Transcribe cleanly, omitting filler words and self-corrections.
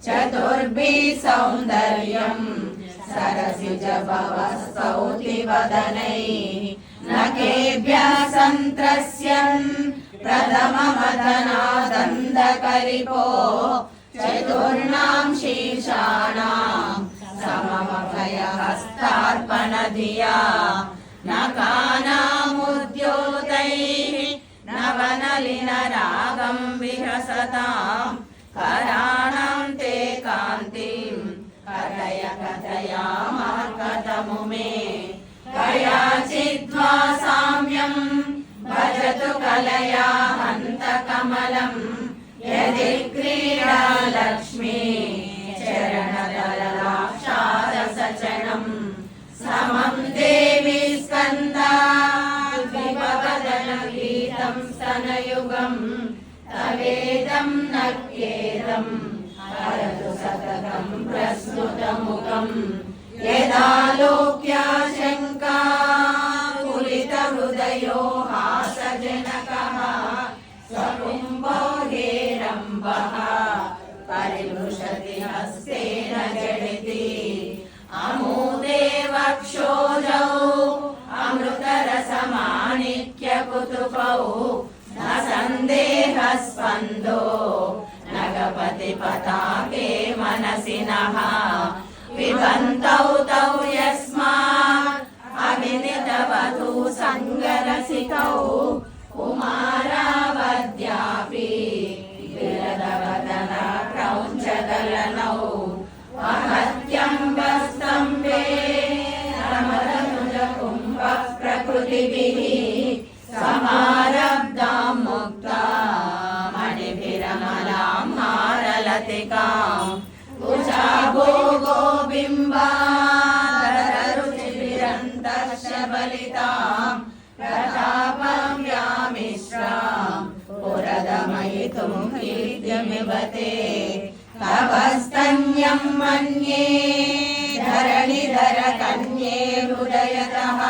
चतुर्भिः सौन्दर्यम् सरसिजभवस्तौति वदनैः नखेभ्यः सन्त्रस्यन् प्रथममदनादन्दकरिपो चतुर्णां शीर्षाणां सममभयहस्तार्पणधिया नकानामुद्योतैः नवनलिनरागं विहसतां कराणां ते कान्तिं कथयामः कथमु मे कयाचिद्वा साम्यं भजतु कलया हन्तकमलं यदि क्रीडा लक्ष्मी चरणतललाक्षारसचनं समं देवी स्कन्दाद्विपवदनगीतं स्तनयुगं तवेदं नक्येदं हरतु सततं प्रस्फुटमुखं यदालोक्या शङ्का कुलितहृदयो हासजनकः स्वकुम्भो हेरम्बः परिमृशति हस्तेन जडिति अमूदे वक्षोजौ अमृतरसमाणिक्यकुतुकौ न सन्देहस्पन्दो नगपति पताके मनसि नः पिबन्तौ तौ यस्मात् अविनितवधू सङ्गरसिकौ कुमारावद्यापि विरदवदन क्रौञ्चदलनौ महत्यम्बस्तम्भे रमदनुजकुम्भः प्रकृतिभिः समारब्धां मुक्ता मणिभिरमलां हारलतिकां कुचाभोगो बिम्बादररुचिभिरन्तः शबलितां प्रतापं व्यामिश्रां पुरदमयितुं कीर्तिमिव ते तवस्तन्यं मन्ये धरणिधर कन्ये हृदयतः